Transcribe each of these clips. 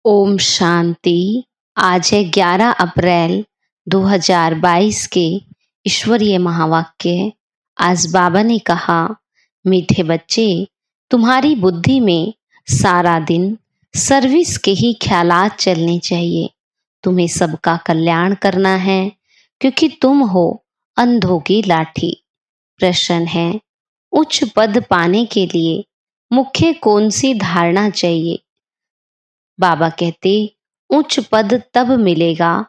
ओम शांति। आज है 11 अप्रैल 2022 के ईश्वरीय महावाक्य। आज बाबा ने कहा, मीठे बच्चे, तुम्हारी बुद्धि में सारा दिन सर्विस के ही ख्यालात चलने चाहिए। तुम्हें सबका कल्याण करना है, क्योंकि तुम हो अंधों की लाठी। प्रश्न है, उच्च पद पाने के लिए मुख्य कौन सी धारणा चाहिए? बाबा कहते, उच्च पद तब मिलेगा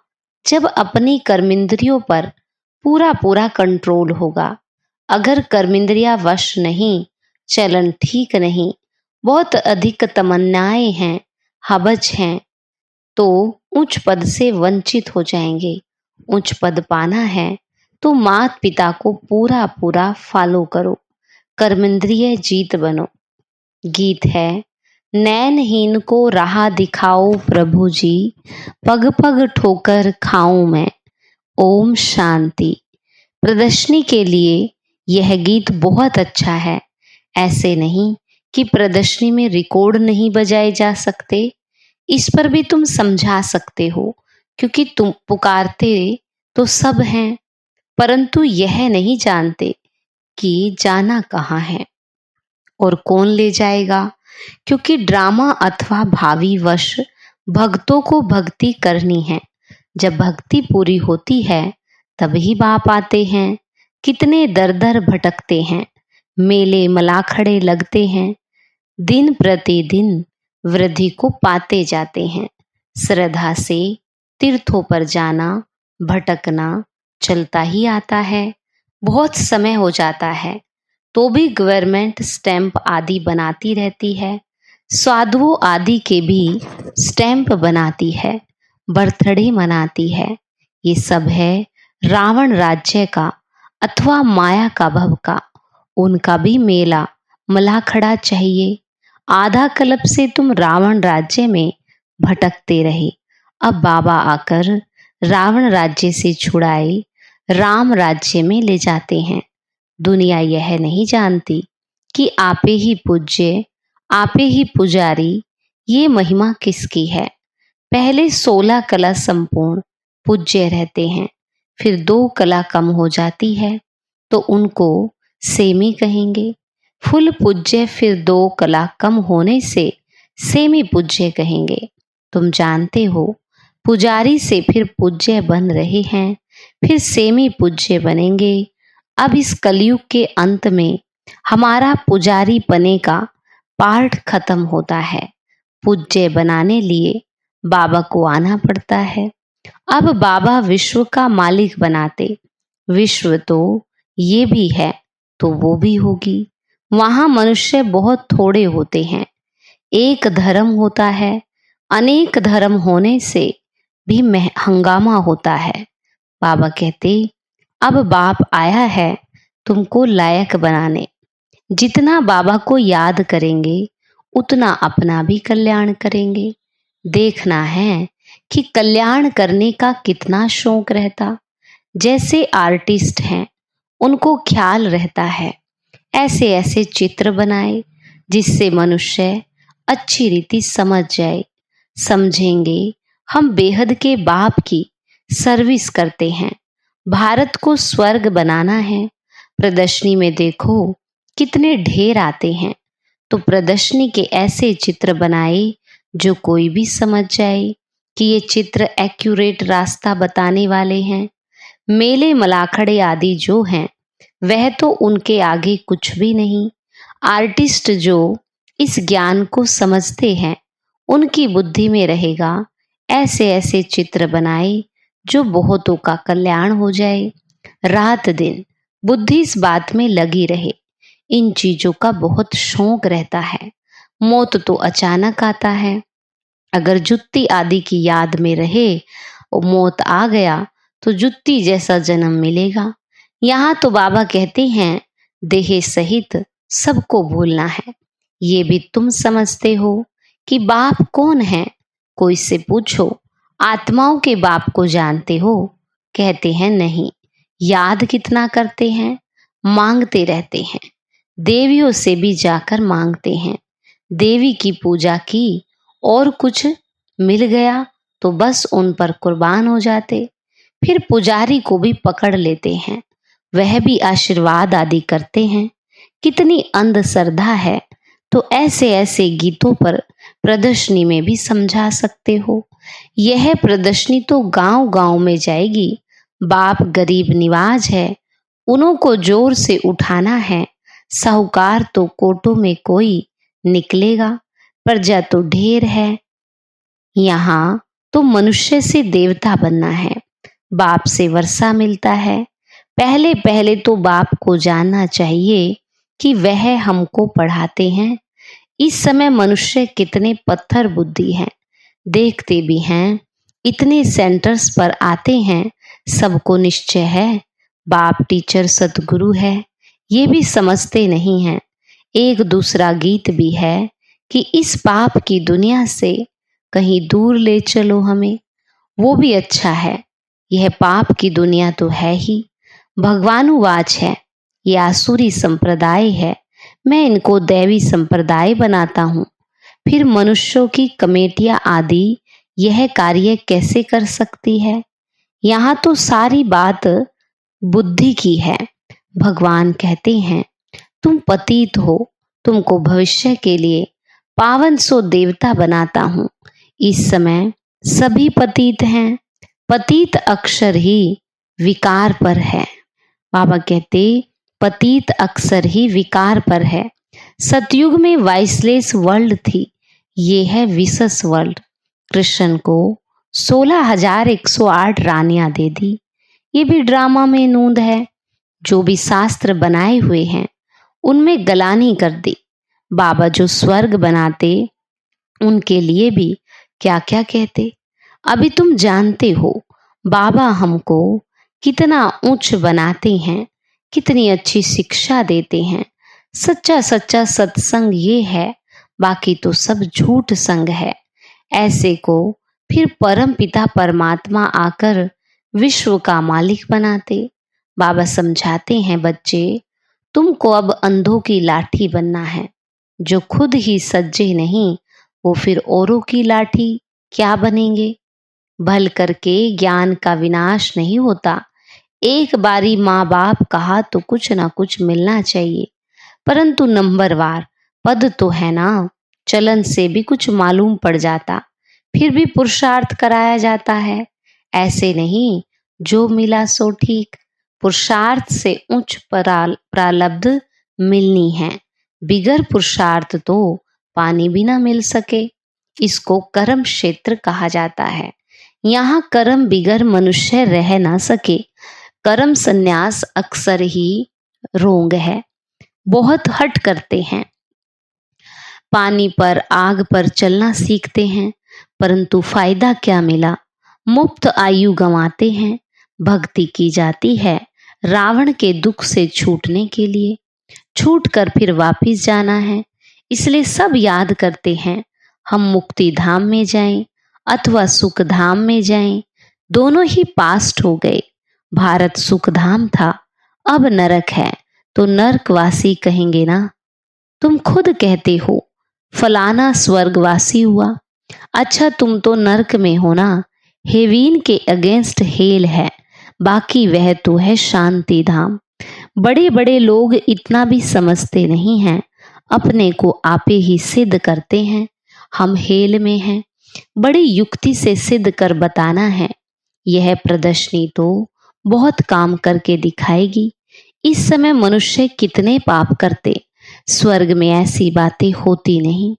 जब अपनी कर्मेंद्रियों पर पूरा पूरा कंट्रोल होगा। अगर कर्मेंद्रिया वश नहीं, चलन ठीक नहीं, बहुत अधिक तमन्नाएं हैं, हवज हैं, तो उच्च पद से वंचित हो जाएंगे। उच्च पद पाना है तो माता पिता को पूरा पूरा फॉलो करो, कर्मेंद्रिय जीत बनो। गीत है, नैनहीन को राह दिखाओ प्रभु जी, पग पग ठोकर खाऊं मैं। ओम शांति। प्रदर्शनी के लिए यह गीत बहुत अच्छा है। ऐसे नहीं कि प्रदर्शनी में रिकॉर्ड नहीं बजाए जा सकते, इस पर भी तुम समझा सकते हो, क्योंकि तुम पुकारते तो सब हैं, परंतु यह नहीं जानते कि जाना कहाँ है और कौन ले जाएगा। क्योंकि ड्रामा अथवा भावी वश भक्तों को भक्ति करनी है। जब भक्ति पूरी होती है तभी बाप आते हैं। कितने दर दर भटकते हैं, मेले मलाखड़े लगते हैं, दिन प्रतिदिन वृद्धि को पाते जाते हैं। श्रद्धा से तीर्थों पर जाना, भटकना चलता ही आता है। बहुत समय हो जाता है तो भी गवर्नमेंट स्टैंप आदि बनाती रहती है, साधुओं आदि के भी स्टैंप बनाती है, बर्थडे मनाती है। ये सब है रावण राज्य का अथवा माया का भव का। उनका भी मेला मलाखड़ा चाहिए। आधा कल्प से तुम रावण राज्य में भटकते रहे, अब बाबा आकर रावण राज्य से छुड़ाए राम राज्य में ले जाते हैं। दुनिया यह नहीं जानती कि आपे ही पूज्य, आपे ही पुजारी, ये महिमा किसकी है। पहले 16 कला संपूर्ण पूज्य रहते हैं, फिर 2 कला कम हो जाती है तो उनको सेमी कहेंगे। फुल पूज्य फिर 2 कला कम होने से सेमी पूज्य कहेंगे। तुम जानते हो, पुजारी से फिर पूज्य बन रहे हैं, फिर सेमी पूज्य बनेंगे। अब इस कलयुग के अंत में हमारा पुजारी बने का पार्ट खत्म होता है। पूज्य बनाने लिए बाबा को आना पड़ता है। अब बाबा विश्व का मालिक बनाते, विश्व तो ये भी है तो वो भी होगी। वहां मनुष्य बहुत थोड़े होते हैं, एक धर्म होता है, अनेक धर्म होने से भी हंगामा होता है। बाबा कहते, अब बाप आया है तुमको लायक बनाने। जितना बाबा को याद करेंगे उतना अपना भी कल्याण करेंगे। देखना है कि कल्याण करने का कितना शौक रहता। जैसे आर्टिस्ट हैं, उनको ख्याल रहता है ऐसे ऐसे चित्र बनाए जिससे मनुष्य अच्छी रीति समझ जाए। समझेंगे हम बेहद के बाप की सर्विस करते हैं, भारत को स्वर्ग बनाना है। प्रदर्शनी में देखो कितने ढेर आते हैं, तो प्रदर्शनी के ऐसे चित्र बनाए जो कोई भी समझ जाए कि ये चित्र एक्यूरेट रास्ता बताने वाले हैं। मेले मलाखड़े आदि जो हैं वह तो उनके आगे कुछ भी नहीं। आर्टिस्ट जो इस ज्ञान को समझते हैं उनकी बुद्धि में रहेगा ऐसे ऐसे चित्र बनाए जो बहुतों का कल्याण हो जाए। रात दिन बुद्धि इस बात में लगी रहे। इन चीजों का बहुत शौक रहता है। मौत तो अचानक आता है। अगर जुत्ती आदि की याद में रहे और मौत आ गया तो जुत्ती जैसा जन्म मिलेगा। यहाँ तो बाबा कहते हैं देह सहित सबको भूलना है। ये भी तुम समझते हो कि बाप कौन है? कोई से पूछो, आत्माओं के बाप को जानते हो? कहते हैं नहीं। याद कितना करते हैं, मांगते रहते हैं। देवियों से भी जाकर मांगते हैं। देवी की पूजा की और कुछ मिल गया तो बस उन पर कुर्बान हो जाते। फिर पुजारी को भी पकड़ लेते हैं, वह भी आशीर्वाद आदि करते हैं। कितनी अंधश्रद्धा है। तो ऐसे ऐसे गीतों पर प्रदर्शनी में भी समझा सकते हो। यह प्रदर्शनी तो गांव गांव में जाएगी। बाप गरीब निवाज है, उन्हों को जोर से उठाना है। साहूकार तो कोटों में कोई निकलेगा, प्रजा तो ढेर है। यहाँ तो मनुष्य से देवता बनना है। बाप से वर्षा मिलता है। पहले पहले तो बाप को जानना चाहिए कि वह हमको पढ़ाते हैं। इस समय मनुष्य कितने पत्थर बुद्धि हैं, देखते भी हैं। इतने सेंटर्स पर आते हैं, सबको निश्चय है बाप टीचर सतगुरु है, ये भी समझते नहीं हैं। एक दूसरा गीत भी है कि इस पाप की दुनिया से कहीं दूर ले चलो हमें, वो भी अच्छा है। यह पाप की दुनिया तो है ही, भगवानुवाच है। ये आसुरी संप्रदाय है, मैं इनको दैवी संप्रदाय बनाता हूँ। फिर मनुष्यों की कमेटियां आदि यह कार्य कैसे कर सकती है? यहाँ तो सारी बात बुद्धि की है। भगवान कहते हैं तुम पतित हो, तुमको भविष्य के लिए पावन सो देवता बनाता हूँ। इस समय सभी पतित हैं। पतित अक्षर ही विकार पर है। बाबा कहते पतित अक्षर ही विकार पर है। सतयुग में वाइसलेस वर्ल्ड थी, ये है विशेष वर्ल्ड। कृष्ण को 16,108 रानियां दे दी, ये भी ड्रामा में नूंद है। जो भी शास्त्र बनाए हुए हैं उनमें गलानी कर दी। बाबा जो स्वर्ग बनाते उनके लिए भी क्या क्या कहते। अभी तुम जानते हो बाबा हमको कितना ऊंच बनाते हैं, कितनी अच्छी शिक्षा देते हैं। सच्चा सच्चा सत्संग ये है, बाकी तो सब झूठ संग है। ऐसे को फिर परम पिता परमात्मा आकर विश्व का मालिक बनाते। बाबा समझाते हैं बच्चे, तुमको अब अंधों की लाठी बनना है। जो खुद ही सज्जे नहीं, वो फिर औरों की लाठी क्या बनेंगे। भल करके ज्ञान का विनाश नहीं होता। एक बारी माँ बाप कहा तो कुछ ना कुछ मिलना चाहिए, परंतु नंबरवार पद तो है ना, चलन से भी कुछ मालूम पड़ जाता। फिर भी पुरुषार्थ कराया जाता है। ऐसे नहीं जो मिला सो ठीक। पुरुषार्थ से उच्च प्रारब्ध मिलनी है। बिगर पुरुषार्थ तो पानी भी ना मिल सके। इसको कर्म क्षेत्र कहा जाता है। यहाँ कर्म बिगर मनुष्य रह ना सके। कर्म संन्यास अक्सर ही रोंग है, बहुत हट करते हैं। पानी पर आग पर चलना सीखते हैं, परंतु फायदा क्या मिला, मुफ्त आयु गंवाते हैं। भक्ति की जाती है रावण के दुख से छूटने के लिए, छूट कर फिर वापिस जाना है। इसलिए सब याद करते हैं हम मुक्ति धाम में जाएं अथवा सुख धाम में जाएं, दोनों ही पास्ट हो गए। भारत सुख धाम था, अब नरक है, तो नरकवासी कहेंगे ना। तुम खुद कहते हो फलाना स्वर्गवासी हुआ, अच्छा तुम तो नरक में हो ना। हेवीन के अगेंस्ट हेल है, बाकी वह तो है शांति धाम। बड़े बड़े लोग इतना भी समझते नहीं हैं, अपने को आपे ही सिद्ध करते हैं हम हेल में हैं। बड़ी युक्ति से सिद्ध कर बताना है। यह प्रदर्शनी तो बहुत काम करके दिखाएगी। इस समय मनुष्य कितने पाप करते, स्वर्ग में ऐसी बातें होती नहीं।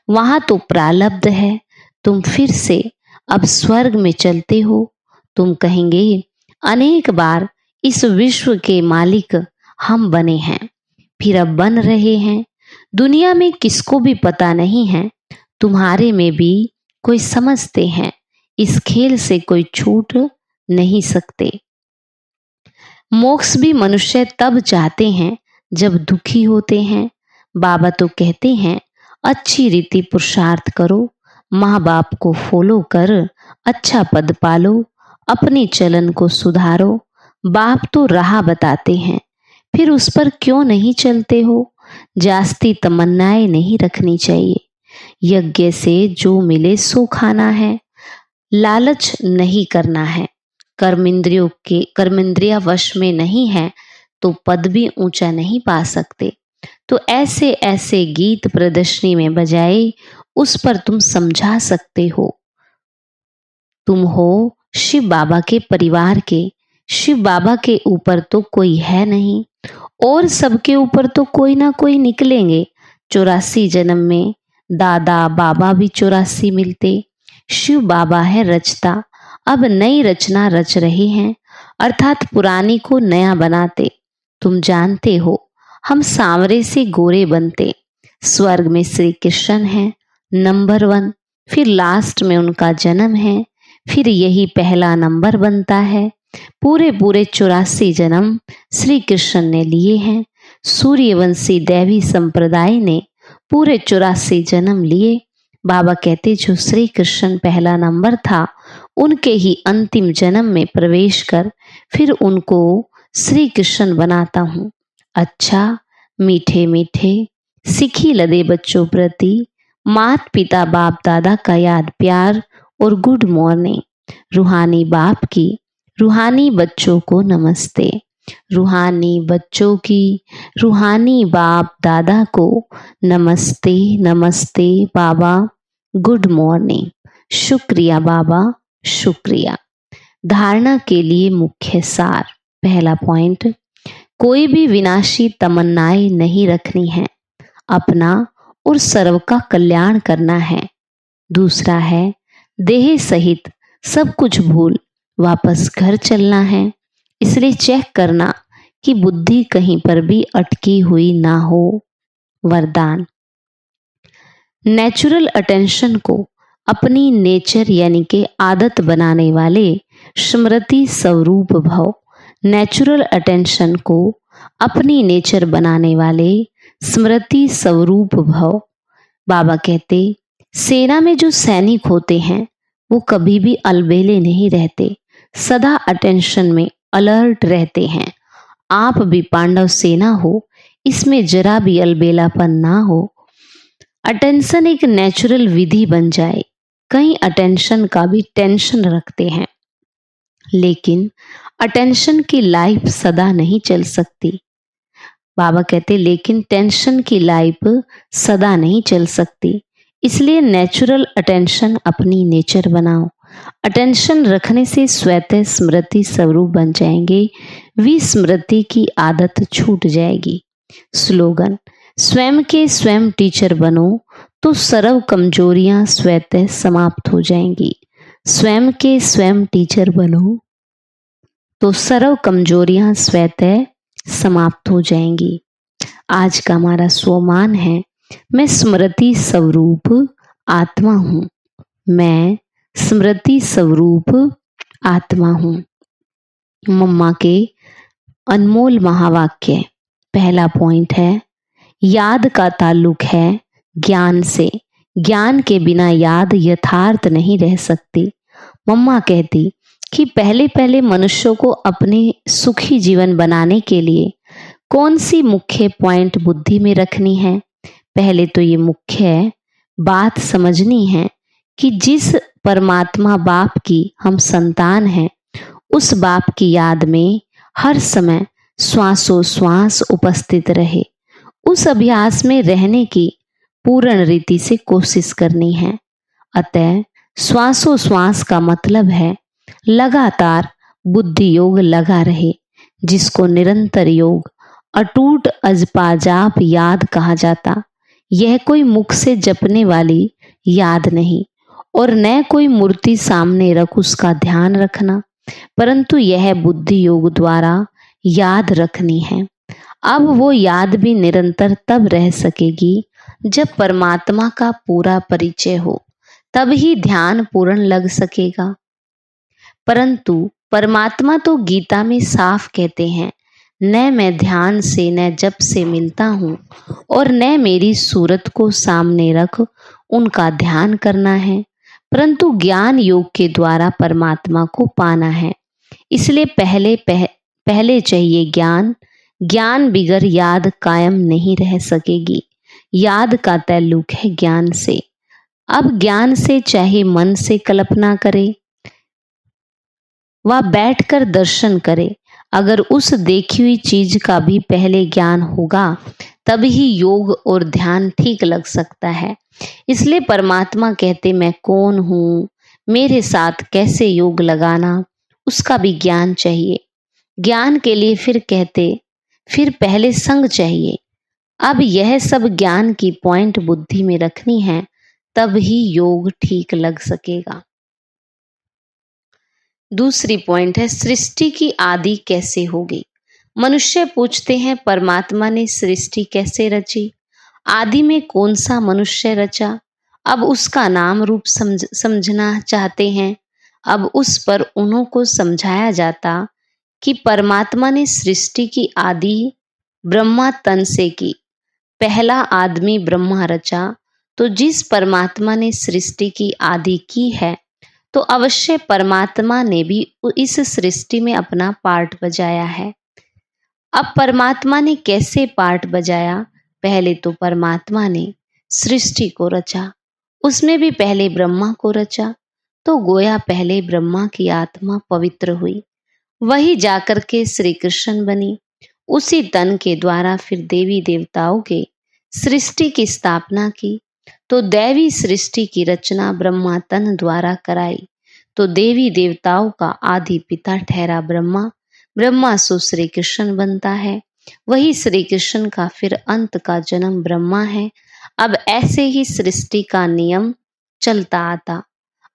वहां तो प्रारब्ध है। तुम फिर से अब स्वर्ग में चलते हो। तुम कहेंगे अनेक बार इस विश्व के मालिक हम बने हैं, फिर अब बन रहे हैं। दुनिया में किसको भी पता नहीं है, तुम्हारे में भी कोई समझते हैं। इस खेल से कोई छूट नहीं सकते। मोक्ष भी मनुष्य तब चाहते हैं जब दुखी होते हैं। बाबा तो कहते हैं अच्छी रीति पुरुषार्थ करो, माँ बाप को फॉलो कर अच्छा पद पालो, अपनी चलन को सुधारो। बाप तो राह बताते हैं, फिर उस पर क्यों नहीं चलते हो। जास्ती तमन्नाएं नहीं रखनी चाहिए। यज्ञ से जो मिले सो खाना है। लालच नहीं करना है। कर्मेंद्रिया वश में नहीं है तो पद भी ऊंचा नहीं पा सकते। तो ऐसे ऐसे गीत प्रदर्शनी में बजाए उस पर तुम समझा सकते हो। तुम हो शिव बाबा के परिवार के। शिव बाबा के ऊपर तो कोई है नहीं और सबके ऊपर तो कोई ना कोई निकलेंगे। 84 जन्म में दादा बाबा भी 84 मिलते। शिव बाबा है रचता, अब नई रचना रच रहे हैं, अर्थात पुरानी को नया बनाते। तुम जानते हो हम सांवरे से गोरे बनते। स्वर्ग में श्री कृष्ण है नंबर 1, फिर लास्ट में उनका जन्म है, फिर यही पहला नंबर बनता है। पूरे 84 जन्म श्री कृष्ण ने लिए हैं। सूर्यवंशी दैवी संप्रदाय ने पूरे 84 जन्म लिए। बाबा कहते जो श्री कृष्ण पहला नंबर था, उनके ही अंतिम जन्म में प्रवेश कर फिर उनको श्री कृष्ण बनाता हूँ। अच्छा मीठे मीठे सिखी लदे बच्चों प्रति मात पिता बाप दादा का याद प्यार और गुड मॉर्निंग। रूहानी बाप की रूहानी बच्चों को नमस्ते। रूहानी बच्चों की रूहानी बाप दादा को नमस्ते। नमस्ते बाबा, गुड मॉर्निंग। शुक्रिया बाबा, शुक्रिया। धारणा के लिए मुख्य सार। पहला पॉइंट, कोई भी विनाशी तमन्नाएं नहीं रखनी है, अपना और सर्व का कल्याण करना है। दूसरा है, देह सहित सब कुछ भूल वापस घर चलना है, इसलिए चेक करना कि बुद्धि कहीं पर भी अटकी हुई ना हो। वरदान, नेचुरल अटेंशन को अपनी नेचर यानी कि आदत बनाने वाले स्मृति स्वरूप भव। नेचुरल अटेंशन को अपनी नेचर बनाने वाले स्मृति स्वरूप भव। बाबा कहते सेना में जो सैनिक होते हैं वो कभी भी अलबेले नहीं रहते, सदा अटेंशन में अलर्ट रहते हैं। आप भी पांडव सेना हो, इसमें जरा भी अलबेलापन ना हो। अटेंशन एक नेचुरल विधि बन जाए। कई अटेंशन का भी टेंशन रखते हैं, लेकिन अटेंशन की लाइफ सदा नहीं चल सकती। बाबा कहते लेकिन टेंशन की लाइफ सदा नहीं चल सकती, इसलिए नेचुरल अटेंशन अपनी नेचर बनाओ। अटेंशन रखने से स्वतः स्मृति स्वरूप बन जाएंगे, विस्मृति की आदत छूट जाएगी। स्लोगन, स्वयं के स्वयं टीचर बनो तो सर्व कमजोरियां स्वतः समाप्त हो जाएंगी। स्वयं के स्वयं टीचर बनो तो सर्व कमजोरियां स्वतः समाप्त हो जाएंगी। आज का हमारा स्वमान है, मैं स्मृति स्वरूप आत्मा हूँ। मैं स्मृति स्वरूप आत्मा हूँ। मम्मा के अनमोल महावाक्य। पहला पॉइंट है, याद का ताल्लुक है ज्ञान से। ज्ञान के बिना याद यथार्थ नहीं रह सकती। मम्मा कहती कि पहले पहले मनुष्यों को अपने सुखी जीवन बनाने के लिए कौन सी मुख्य पॉइंट बुद्धि में रखनी है। पहले तो ये मुख्य बात समझनी है कि जिस परमात्मा बाप की हम संतान हैं, उस बाप की याद में हर समय श्वासों श्वास उपस्थित रहे। उस अभ्यास में रहने की पूर्ण रीति से कोशिश करनी है। अतः श्वासों श्वास का मतलब है लगातार बुद्धि योग लगा रहे, जिसको निरंतर योग अटूट अजपाजाप याद कहा जाता। यह कोई मुख से जपने वाली याद नहीं और न कोई मूर्ति सामने रख उसका ध्यान रखना, परंतु यह बुद्धि योग द्वारा याद रखनी है। अब वो याद भी निरंतर तब रह सकेगी जब परमात्मा का पूरा परिचय हो, तब ही ध्यान पूर्ण लग सकेगा। परंतु परमात्मा तो गीता में साफ कहते हैं, न मैं ध्यान से न जप से मिलता हूँ और न मेरी सूरत को सामने रख उनका ध्यान करना है, परंतु ज्ञान योग के द्वारा परमात्मा को पाना है। इसलिए पहले चाहिए ज्ञान। ज्ञान बिगर याद कायम नहीं रह सकेगी। याद का ताल्लुक है ज्ञान से। अब ज्ञान से चाहे मन से कल्पना करे व बैठकर दर्शन करे, अगर उस देखी हुई चीज का भी पहले ज्ञान होगा तब ही योग और ध्यान ठीक लग सकता है। इसलिए परमात्मा कहते मैं कौन हूँ, मेरे साथ कैसे योग लगाना, उसका भी ज्ञान चाहिए। ज्ञान के लिए फिर कहते फिर पहले संग चाहिए। अब यह सब ज्ञान की पॉइंट बुद्धि में रखनी है, तब ही योग ठीक लग सकेगा। दूसरी पॉइंट है सृष्टि की आदि कैसे होगी। मनुष्य पूछते हैं परमात्मा ने सृष्टि कैसे रची, आदि में कौन सा मनुष्य रचा। अब उसका नाम रूप समझना चाहते हैं। अब उस पर उन्हों को समझाया जाता कि परमात्मा ने सृष्टि की आदि ब्रह्मा तन से की। पहला आदमी ब्रह्मा रचा, तो जिस परमात्मा ने सृष्टि की आदि की है तो अवश्य परमात्मा ने भी इस सृष्टि में अपना पार्ट बजाया है। अब परमात्मा ने कैसे पार्ट बजाया। पहले तो परमात्मा ने सृष्टि को रचा, उसमें भी पहले ब्रह्मा को रचा, तो गोया पहले ब्रह्मा की आत्मा पवित्र हुई, वही जाकर के श्री कृष्ण बनी। उसी तन के द्वारा फिर देवी देवताओं के सृष्टि की स्थापना की, तो दैवी सृष्टि की रचना ब्रह्मा तन द्वारा कराई, तो देवी देवताओं का आदि पिता ठहरा ब्रह्मा। ब्रह्मा सो श्री कृष्ण बनता है, वही श्री कृष्ण का फिर अंत का जन्म ब्रह्मा है। अब ऐसे ही सृष्टि का नियम चलता आता।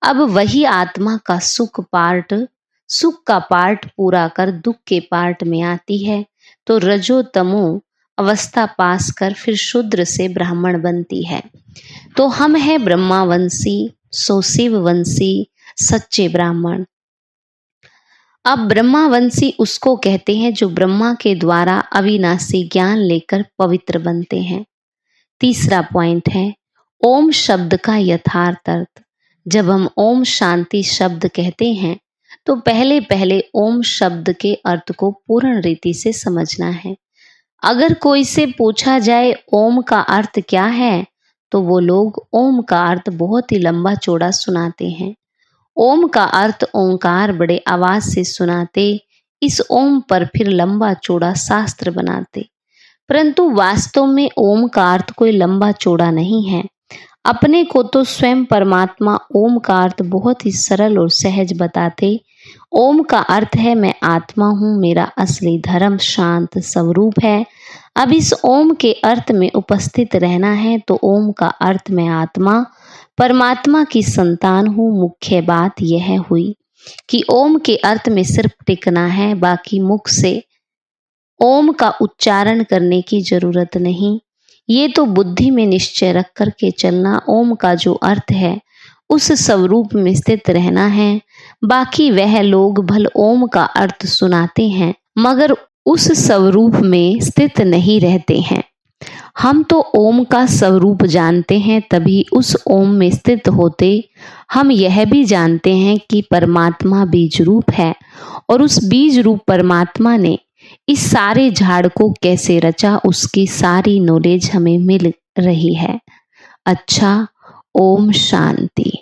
अब वही आत्मा का सुख का पार्ट पूरा कर दुख के पार्ट में आती है, तो रजो तमो अवस्था पास कर फिर शूद्र से ब्राह्मण बनती है। तो हम हैं ब्रह्मावंशी, सो शिववंशी सच्चे ब्राह्मण। अब ब्रह्मावंशी उसको कहते हैं जो ब्रह्मा के द्वारा अविनाशी ज्ञान लेकर पवित्र बनते हैं। तीसरा पॉइंट है ओम शब्द का यथार्थ अर्थ। जब हम ओम शांति शब्द कहते हैं तो पहले पहले ओम शब्द के अर्थ को पूर्ण रीति से समझना है। अगर कोई से पूछा जाए ओम का अर्थ क्या है, तो वो लोग ओम का अर्थ बहुत ही लंबा चौड़ा सुनाते हैं। ओम का अर्थ ओंकार बड़े आवाज से सुनाते, इस ओम पर फिर लंबा चौड़ा शास्त्र बनाते, परंतु वास्तव में ओम का अर्थ कोई लंबा चौड़ा नहीं है। अपने को तो स्वयं परमात्मा ओम का अर्थ बहुत ही सरल और सहज बताते। ओम का अर्थ है मैं आत्मा हूँ, मेरा असली धर्म शांत स्वरूप है। अब इस ओम के अर्थ में उपस्थित रहना है, तो ओम का अर्थ मैं आत्मा परमात्मा की संतान हूँ। मुख्य बात यह हुई कि ओम के अर्थ में सिर्फ टिकना है, बाकी मुख से ओम का उच्चारण करने की जरूरत नहीं। ये तो बुद्धि में निश्चय रख कर के चलना, ओम का जो अर्थ है उस स्वरूप में स्थित रहना है। बाकी वह लोग भल ओम का अर्थ सुनाते हैं मगर उस स्वरूप में स्थित नहीं रहते हैं। हम तो ओम का स्वरूप जानते हैं, तभी उस ओम में स्थित होते। हम यह भी जानते हैं कि परमात्मा बीज रूप है और उस बीज रूप परमात्मा ने इस सारे झाड़ को कैसे रचा, उसकी सारी नॉलेज हमें मिल रही है। अच्छा, ओम शांति।